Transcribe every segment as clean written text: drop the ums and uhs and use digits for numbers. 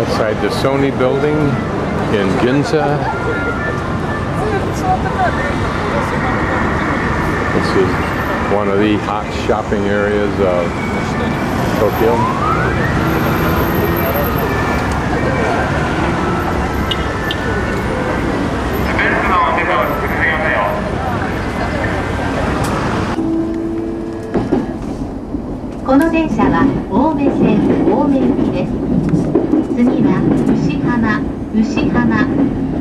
Outside the Sony building in Ginza. This is one of the hot shopping areas of Tokyo. この電車は青梅線青梅行きです。次は牛浜、牛浜。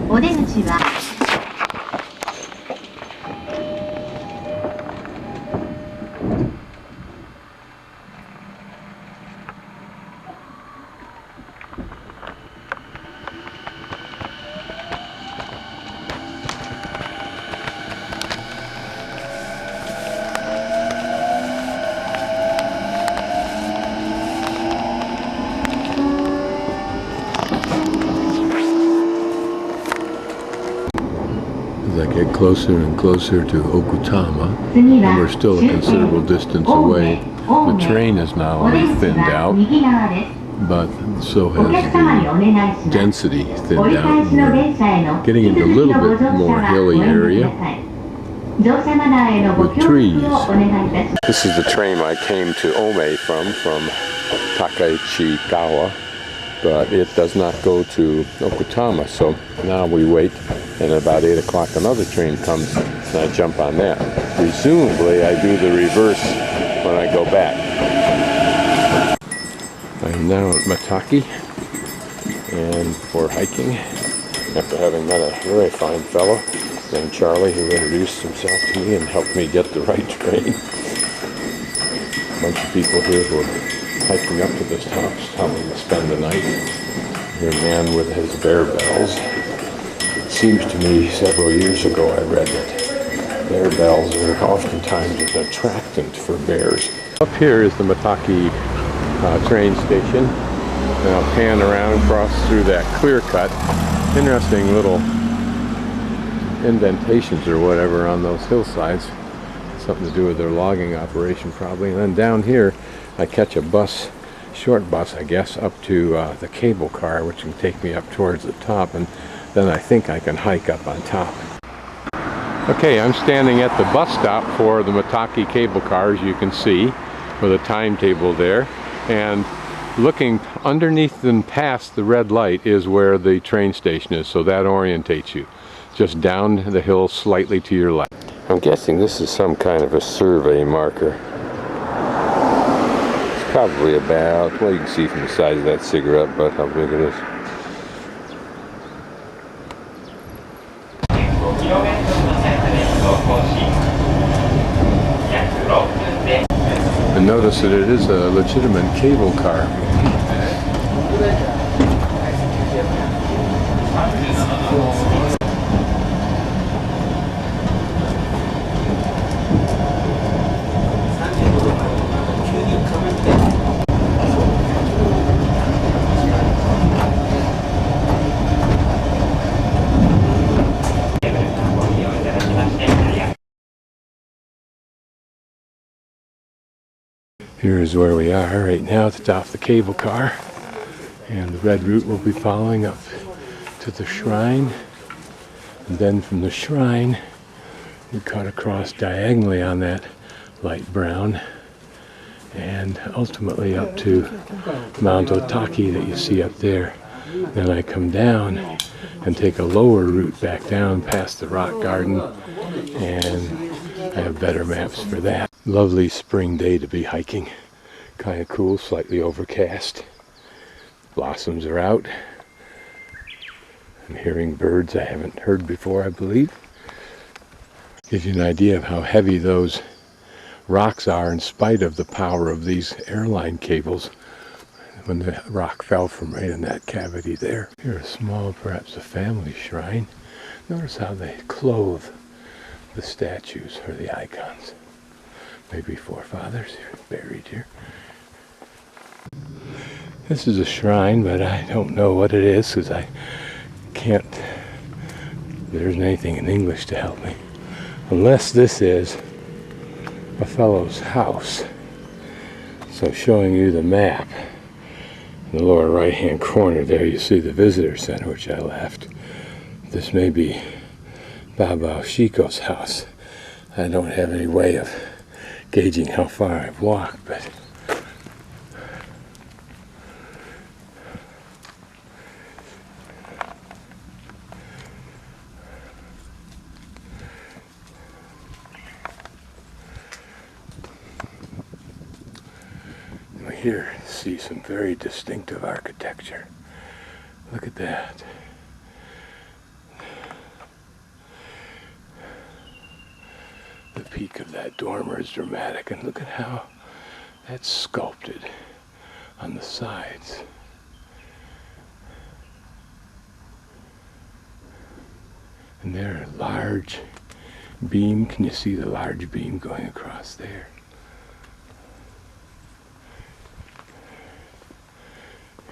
お出口は As I get closer and closer to Okutama, and we're still a considerable distance away, the train is now thinned out, but so has the density thinned out. We're getting into a little bit more hilly area with trees. This is the train I came to Ome from Takaichigawa, but it does not go to Okutama, so now we wait, and at about 8 o'clock another train comes, and I jump on that. Presumably I do the reverse when I go back. I'm now at Mitake, and for hiking, after having met a very fine fellow named Charlie, who introduced himself to me and helped me get the right train. A bunch of people here who are hiking up to this top, stopping to spend the night. Here, a man with his bear bells. It seems to me several years ago I read that bear bells are oftentimes an attractant for bears. Up here is the Mitake train station. And I'll pan around, cross through that clear cut. Interesting little indentations or whatever on those hillsides. Something to do with their logging operation probably. And then down here I catch a bus, short bus I guess, up to the cable car, which can take me up towards the top, and then I think I can hike up on top. Okay, I'm standing at the bus stop for the Mitake cable car, as you can see, with a timetable there, and looking underneath and past the red light is where the train station is, so that orientates you. Just down the hill slightly to your left. I'm guessing this is some kind of a survey marker. It's probably about, well, you can see from the size of that cigarette butt how big it is. And notice that it is a legitimate cable car. Here is where we are right now at the top of the cable car, and the red route will be following up to the shrine, and then from the shrine we cut across diagonally on that light brown and ultimately up to Mount Otaki that you see up there. Then I come down and take a lower route back down past the rock garden, and I have better maps for that. Lovely spring day to be hiking. Kind of cool, slightly overcast. Blossoms are out. I'm hearing birds I haven't heard before, I believe. Gives you an idea of how heavy those rocks are in spite of the power of these airline cables when the rock fell from right in that cavity there. Here, a small, perhaps a family shrine. Notice how they clothe the statues or the icons. Maybe forefathers buried here. This is a shrine, but I don't know what it is because I can't, there isn't anything in English to help me. Unless this is a fellow's house. So showing you the map, In the lower right hand corner there you see the visitor center, which I left. This may be Baba Shiko's house. I don't have any way of gauging how far I've walked, but here see some very distinctive architecture. Look at that. The peak of that dormer is dramatic, and look at how that's sculpted on the sides. And there are large beam. Can you see the large beam going across there?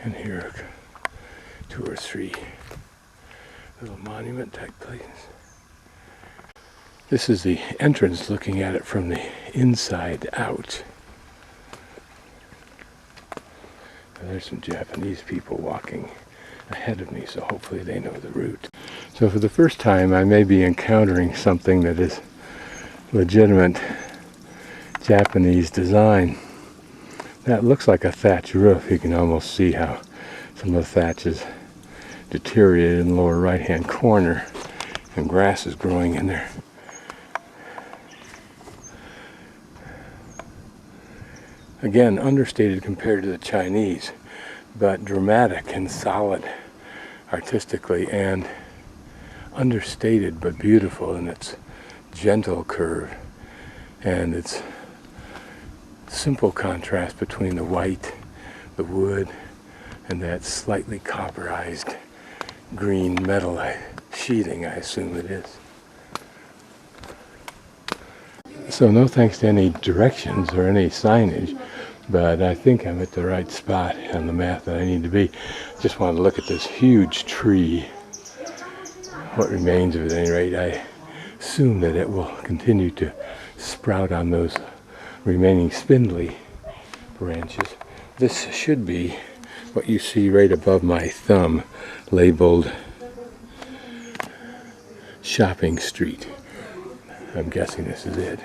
And here are 2 or 3 little monument type places. This is the entrance, looking at it from the inside out. And there's some Japanese people walking ahead of me, so hopefully they know the route. So for the first time I may be encountering something that is legitimate Japanese design. That looks like a thatch roof. You can almost see how some of the thatch is deteriorated in the lower right hand corner, and grass is growing in there. Again, understated compared to the Chinese, but dramatic and solid artistically, and understated but beautiful in its gentle curve and its simple contrast between the white, the wood, and that slightly copperized green metal sheathing, I assume it is. So no thanks to any directions or any signage, but I think I'm at the right spot on the map that I need to be. Just wanted to look at this huge tree. What remains of it, at any rate. I assume that it will continue to sprout on those remaining spindly branches. This should be what you see right above my thumb, labeled Shopping Street. I'm guessing this is it.